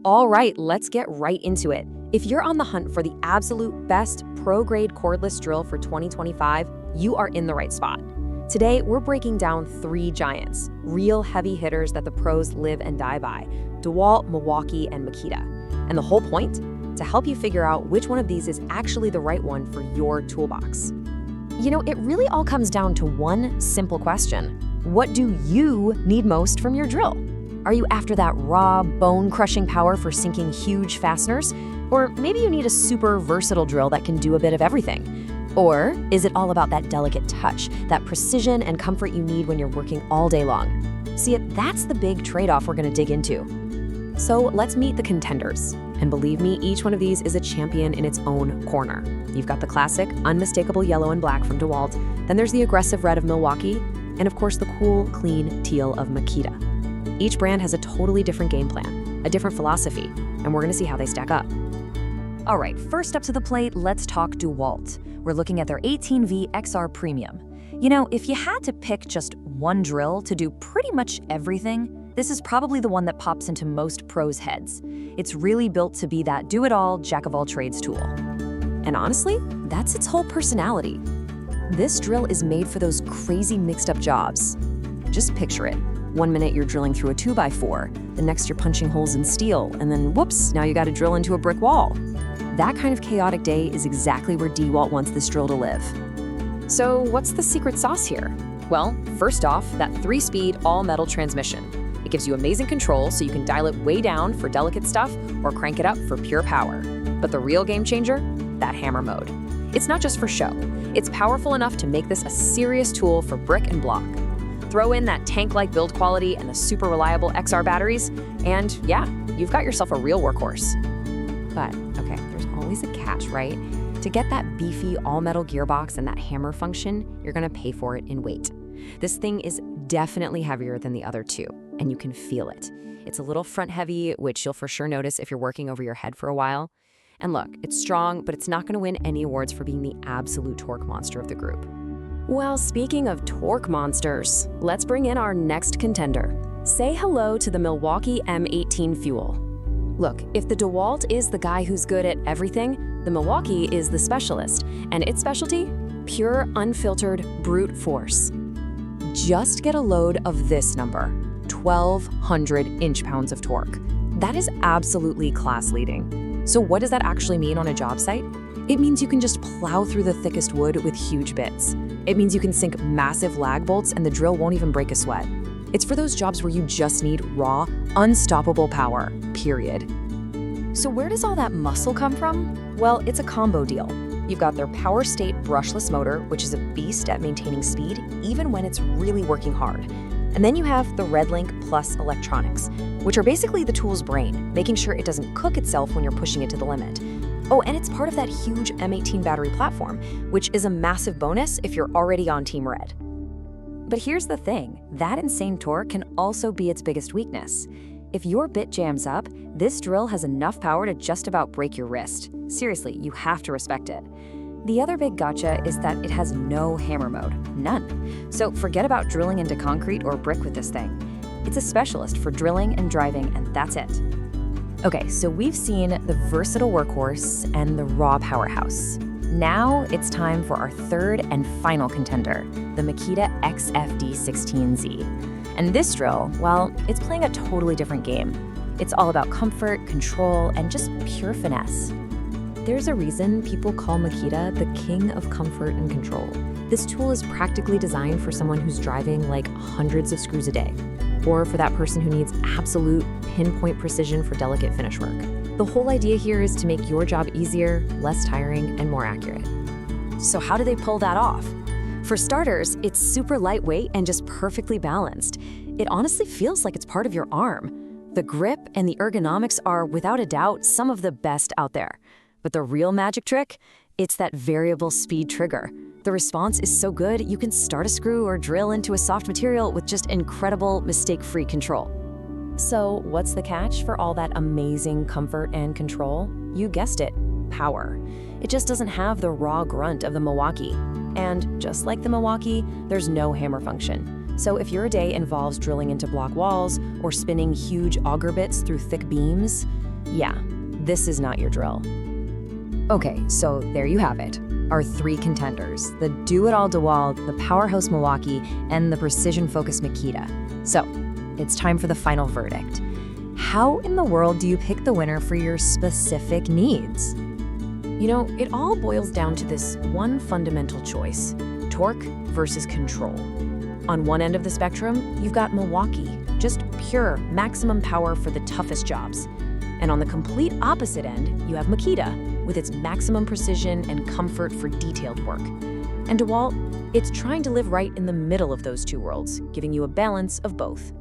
All right, let's get right into it. If you're on the hunt for the absolute best pro-grade cordless drill for 2025, you are in the right spot. Today, we're breaking down three giants, real heavy hitters that the pros live and die by: DEWALT, Milwaukee, and Makita. And the whole point? To help you figure out which one of these is actually the right one for your toolbox. You know, it really all comes down to one simple question. What do you need most from your drill? Are you after that raw, bone-crushing power for sinking huge fasteners? Or maybe you need a super versatile drill that can do a bit of everything. Or is it all about that delicate touch, that precision and comfort you need when you're working all day long? See, that's the big trade-off we're gonna dig into. So let's meet the contenders. And believe me, each one of these is a champion in its own corner. You've got the classic, unmistakable yellow and black from DEWALT, then there's the aggressive red of Milwaukee, and of course the cool, clean teal of Makita. Each brand has a totally different game plan, a different philosophy, and we're gonna see how they stack up. All right, first up to the plate, let's talk DEWALT. We're looking at their 18V XR Premium. You know, if you had to pick just one drill to do pretty much everything, this is probably the one that pops into most pros' heads. It's really built to be that do-it-all, jack-of-all-trades tool. And honestly, that's its whole personality. This drill is made for those crazy mixed-up jobs. Just picture it. One minute you're drilling through a 2x4, the next you're punching holes in steel, and then whoops, now you gotta drill into a brick wall. That kind of chaotic day is exactly where DEWALT wants this drill to live. So what's the secret sauce here? Well, first off, that 3-speed all-metal transmission. It gives you amazing control so you can dial it way down for delicate stuff or crank it up for pure power. But the real game changer? That hammer mode. It's not just for show. It's powerful enough to make this a serious tool for brick and block. Throw in that tank-like build quality and the super reliable XR batteries, and yeah, you've got yourself a real workhorse. But, okay, there's always a catch, right? To get that beefy all-metal gearbox and that hammer function, you're gonna pay for it in weight. This thing is definitely heavier than the other two, and you can feel it. It's a little front-heavy, which you'll for sure notice if you're working over your head for a while. And look, it's strong, but it's not gonna win any awards for being the absolute torque monster of the group. Well, speaking of torque monsters, let's bring in our next contender. Say hello to the Milwaukee M18 Fuel. Look, if the DEWALT is the guy who's good at everything, the Milwaukee is the specialist, and its specialty? Pure, unfiltered, brute force. Just get a load of this number, 1,200 inch-pounds of torque. That is absolutely class-leading. So what does that actually mean on a job site? It means you can just plow through the thickest wood with huge bits. It means you can sink massive lag bolts and the drill won't even break a sweat. It's for those jobs where you just need raw, unstoppable power, period. So where does all that muscle come from? Well, it's a combo deal. You've got their Power State brushless motor, which is a beast at maintaining speed, even when it's really working hard. And then you have the RedLink Plus electronics, which are basically the tool's brain, making sure it doesn't cook itself when you're pushing it to the limit. Oh, and it's part of that huge M18 battery platform, which is a massive bonus if you're already on Team Red. But here's the thing, that insane torque can also be its biggest weakness. If your bit jams up, this drill has enough power to just about break your wrist. Seriously, you have to respect it. The other big gotcha is that it has no hammer mode, none. So forget about drilling into concrete or brick with this thing. It's a specialist for drilling and driving, and that's it. Okay, so we've seen the versatile workhorse and the raw powerhouse. Now it's time for our third and final contender, the Makita XFD16Z. And this drill, well, it's playing a totally different game. It's all about comfort, control, and just pure finesse. There's a reason people call Makita the king of comfort and control. This tool is practically designed for someone who's driving like hundreds of screws a day, or for that person who needs absolute pinpoint precision for delicate finish work. The whole idea here is to make your job easier, less tiring, and more accurate. So how do they pull that off? For starters, it's super lightweight and just perfectly balanced. It honestly feels like it's part of your arm. The grip and the ergonomics are, without a doubt, some of the best out there. But the real magic trick? It's that variable speed trigger. The response is so good, you can start a screw or drill into a soft material with just incredible, mistake-free control. So what's the catch for all that amazing comfort and control? You guessed it, power. It just doesn't have the raw grunt of the Milwaukee. And just like the Milwaukee, there's no hammer function. So if your day involves drilling into block walls or spinning huge auger bits through thick beams, yeah, this is not your drill. Okay, so there you have it. Our 3 contenders, the Do-It-All DEWALT, the powerhouse Milwaukee, and the precision-focused Makita. So, it's time for the final verdict. How in the world do you pick the winner for your specific needs? You know, it all boils down to this one fundamental choice: torque versus control. On one end of the spectrum, you've got Milwaukee, just pure maximum power for the toughest jobs. And on the complete opposite end, you have Makita, with its maximum precision and comfort for detailed work. And DEWALT, it's trying to live right in the middle of those two worlds, giving you a balance of both.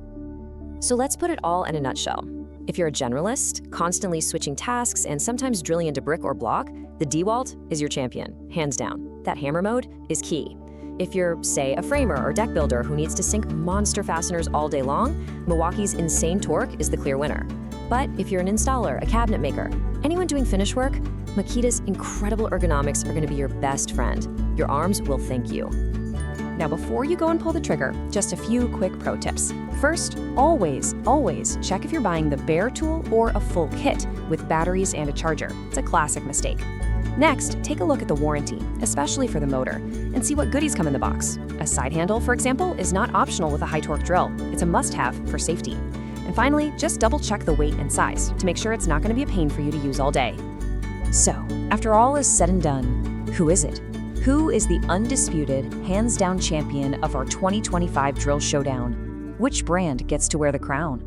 So let's put it all in a nutshell. If you're a generalist, constantly switching tasks and sometimes drilling into brick or block, the DEWALT is your champion, hands down. That hammer mode is key. If you're, say, a framer or deck builder who needs to sink monster fasteners all day long, Milwaukee's insane torque is the clear winner. But if you're an installer, a cabinet maker, anyone doing finish work, Makita's incredible ergonomics are going to be your best friend. Your arms will thank you. Now, before you go and pull the trigger, just a few quick pro tips. First, always check if you're buying the bare tool or a full kit with batteries and a charger. It's a classic mistake. Next, take a look at the warranty, especially for the motor, and see what goodies come in the box. A side handle, for example, is not optional with a high-torque drill. It's a must-have for safety. And finally, just double-check the weight and size to make sure it's not going to be a pain for you to use all day. So, after all is said and done, who is it? Who is the undisputed, hands-down champion of our 2025 Drill Showdown? Which brand gets to wear the crown?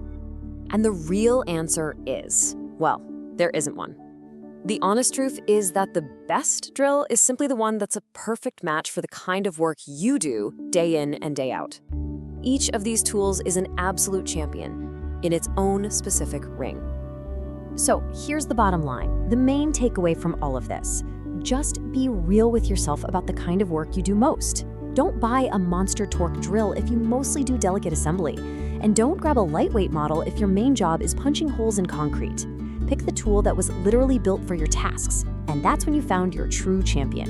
And the real answer is, well, there isn't one. The honest truth is that the best drill is simply the one that's a perfect match for the kind of work you do day in and day out. Each of these tools is an absolute champion in its own specific ring. So here's the bottom line, the main takeaway from all of this. Just be real with yourself about the kind of work you do most. Don't buy a monster torque drill if you mostly do delicate assembly. And don't grab a lightweight model if your main job is punching holes in concrete. Pick the tool that was literally built for your tasks, and that's when you found your true champion.